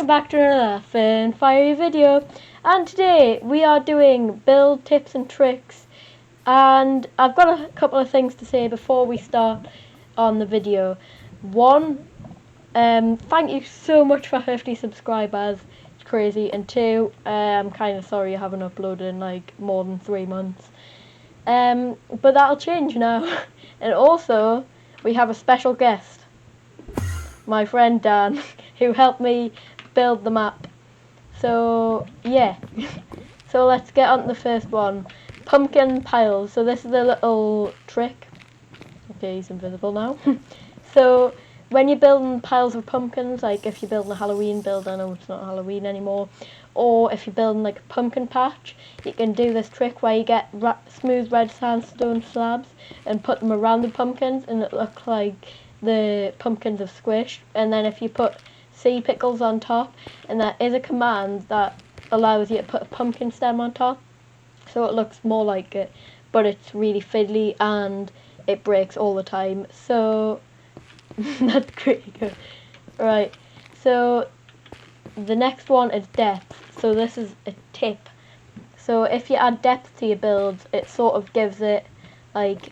welcome back to another fun fiery video, and today we are doing build tips and tricks, and I've got a couple of things to say before we start on the video. One, thank you so much for 50 subscribers, it's crazy, and two, I'm kind of sorry I haven't uploaded in like more than 3 months, but that'll change now. And also, we have a special guest, my friend Dan, who helped me build the map. So yeah, so let's get on to the first one, pumpkin piles. So this is a little trick. Okay, he's invisible now. So when you're building piles of pumpkins, like if you're building a Halloween build, I know it's not Halloween anymore, or if you're building like a pumpkin patch, you can do this trick where you get smooth red sandstone slabs and put them around the pumpkins, and it looks like the pumpkins have squished. And then if you put sea pickles on top, and there is a command that allows you to put a pumpkin stem on top, so it looks more like it, but it's really fiddly and it breaks all the time. So that's pretty good. Right, so the next one is depth. So this is a tip. So if you add depth to your builds, it sort of gives it like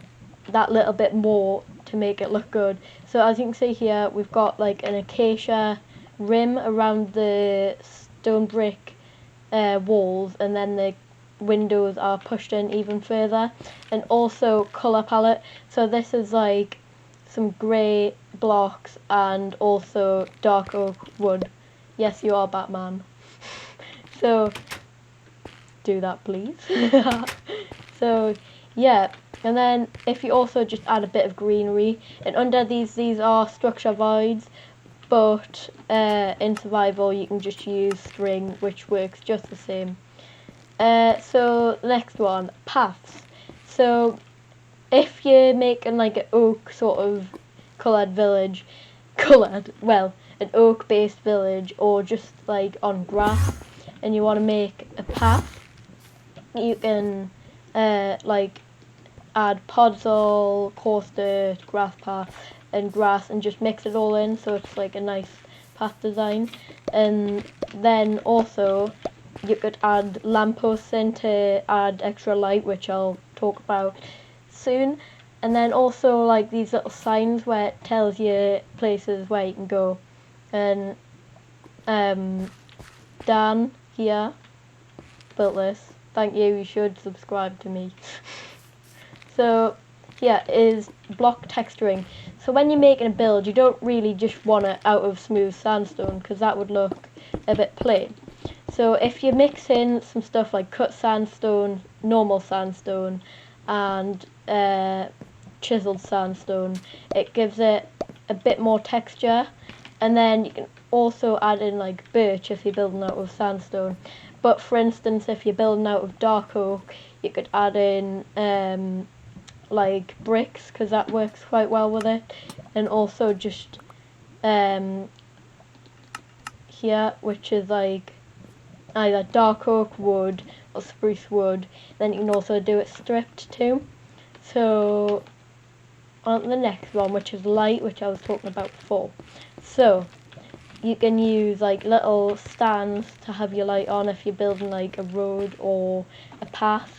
that little bit more to make it look good. So as you can see here, we've got like an acacia rim around the stone brick walls, and then the windows are pushed in even further, and also colour palette. So this is like some grey blocks and also dark oak wood. Yes, you are Batman. So do that, please. So yeah, and then if you also just add a bit of greenery, and under these are structure voids, but in survival you can just use string, which works just the same. So the next one, paths. So if you're making like an oak sort of coloured village, an oak based village, or just like on grass, and you want to make a path, you can like add podzol, coarse dirt, grass path, and grass, and just mix it all in so it's like a nice path design. And then also you could add lampposts in to add extra light, which I'll talk about soon. And then also like these little signs where it tells you places where you can go. And Dan here built this. Thank you, you should subscribe to me. So here is block texturing. So when you're making a build, you don't really just want it out of smooth sandstone, because that would look a bit plain. So if you mix in some stuff like cut sandstone, normal sandstone, and chiseled sandstone, it gives it a bit more texture. And then you can also add in like birch if you're building out of sandstone. But for instance, if you're building out of dark oak, you could add in like bricks, because that works quite well with it. And also just here, which is like either dark oak wood or spruce wood. Then you can also do it stripped too. So on to the next one, which is light, which I was talking about before. So you can use like little stands to have your light on if you're building like a road or a path.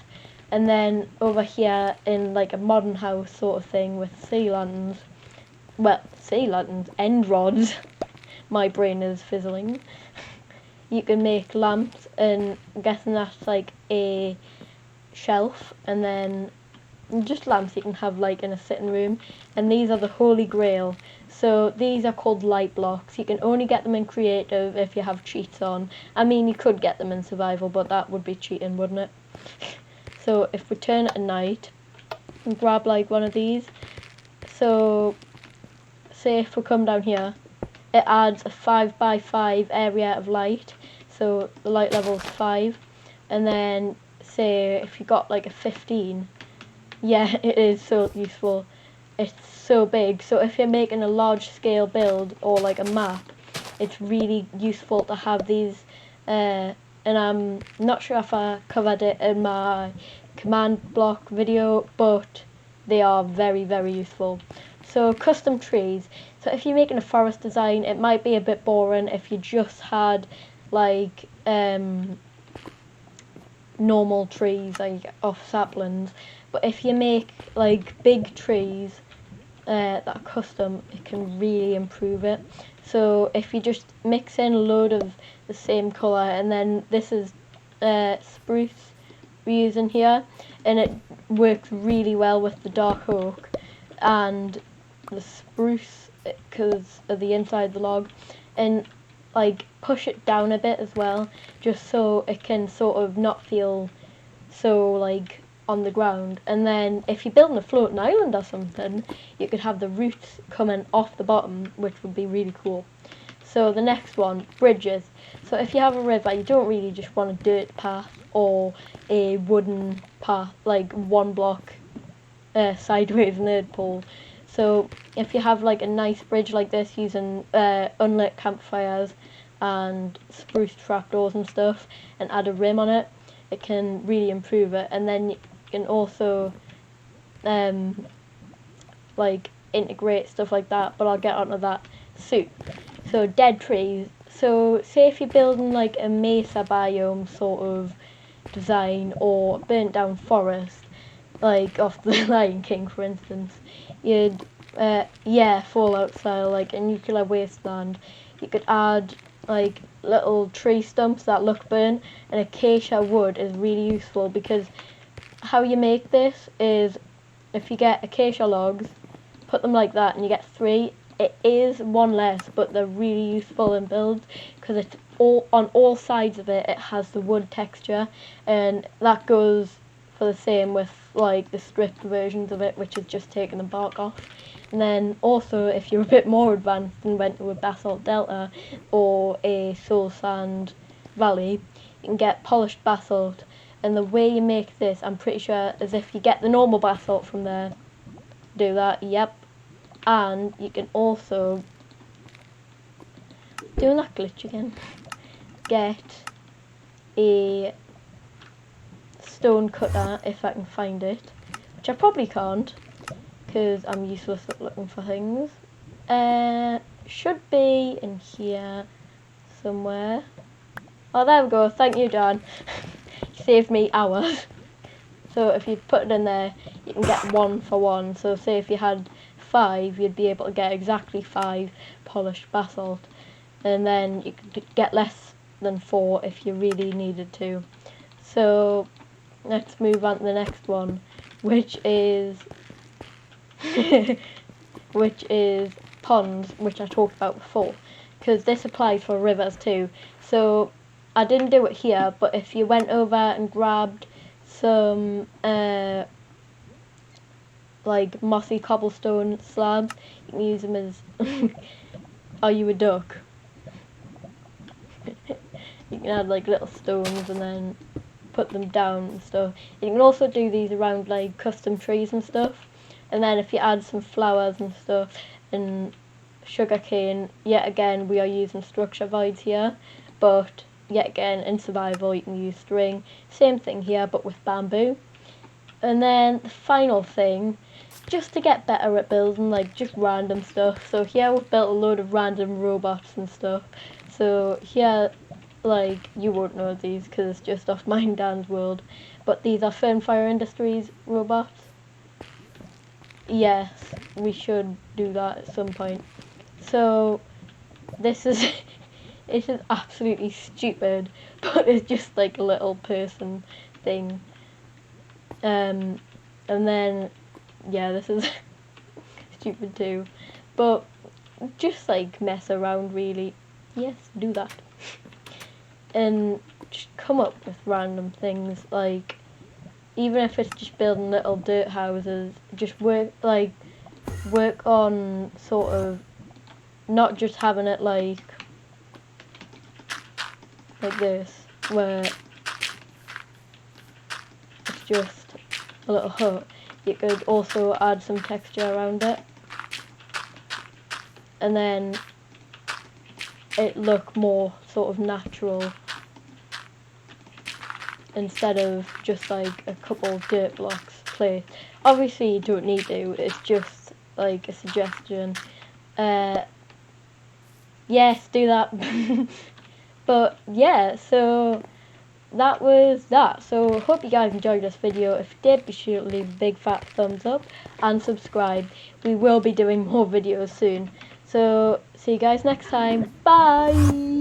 And then over here in like a modern house sort of thing with sea lanterns, end rods, my brain is fizzling. You can make lamps, and I'm guessing that's like a shelf, and then just lamps you can have like in a sitting room. And these are the holy grail. So these are called light blocks. You can only get them in creative if you have cheats on. I mean, you could get them in survival, but that would be cheating, wouldn't it? So if we turn it at night and grab like one of these, so say if we come down here, it adds a 5x5 area of light, so the light level is 5. And then say if you got like a 15, yeah, it is so useful. It's so big. So if you're making a large scale build or like a map, it's really useful to have these. And I'm not sure if I covered it in my command block video, but they are very, very useful. So custom trees. So if you're making a forest design, it might be a bit boring if you just had like normal trees like off saplings. But if you make like big trees that are custom, it can really improve it. So if you just mix in a load of the same colour, and then this is spruce we're using here, and it works really well with the dark oak and the spruce because of the inside of the log, and like push it down a bit as well, just so it can sort of not feel so like on the ground. And then if you're building a floating island or something, you could have the roots coming off the bottom, which would be really cool. So the next one, bridges. So if you have a river, you don't really just want a dirt path or a wooden path, like one block sideways nerd pole. So if you have like a nice bridge like this using unlit campfires and spruce trapdoors and stuff, and add a rim on it, it can really improve it. And then you can also like integrate stuff like that, but I'll get onto that soon. So dead trees. So say if you're building like a mesa biome sort of design or burnt down forest, like off the Lion King for instance, you'd Fallout style, like a nuclear wasteland, you could add like little tree stumps that look burnt, and acacia wood is really useful because how you make this is if you get acacia logs, put them like that, and you get 3. It is 1 less, but they're really useful in builds because it's all on all sides of it. It has the wood texture, and that goes for the same with like the stripped versions of it, which is just taking the bark off. And then also, if you're a bit more advanced and went to a basalt delta or a soul sand valley, you can get polished basalt. And the way you make this, I'm pretty sure, is if you get the normal basalt from there, do that, yep. And you can also, doing that glitch again, get a stone cutter if I can find it, which I probably can't because I'm useless at looking for things. Should be in here somewhere. Oh, there we go. Thank you, Dan. You saved me hours. So if you put it in there, you can get 1 for 1. So say if you had 5, you'd be able to get exactly 5 polished basalt, and then you could get less than 4 if you really needed to. So let's move on to the next one, which is ponds, which I talked about before, because this applies for rivers too. So I didn't do it here, but if you went over and grabbed some like mossy cobblestone slabs, you can use them as are you a duck? You can add like little stones and then put them down and stuff. You can also do these around like custom trees and stuff. And then if you add some flowers and stuff and sugarcane, yet again we are using structure voids here, but yet again in survival you can use string. Same thing here but with bamboo. And then the final thing, just to get better at building like just random stuff. So here we've built a load of random robots and stuff. So here, like, you won't know these because it's just off mine Dan's world, but these are Fernfire Industries robots. Yes, we should do that at some point. So this is it is absolutely stupid, but it's just like a little person thing. And then yeah, this is stupid too, but just like mess around really. Yes, do that. And just come up with random things, like even if it's just building little dirt houses, just work on sort of not just having it like this, where it's just a little hut. You could also add some texture around it, and then it look more sort of natural instead of just like a couple dirt blocks placed. Obviously you don't need to, it's just like a suggestion, yes, do that. But yeah, so that was that. So hope you guys enjoyed this video. If you did, be sure to leave a big fat thumbs up and subscribe. We will be doing more videos soon. So see you guys next time. Bye.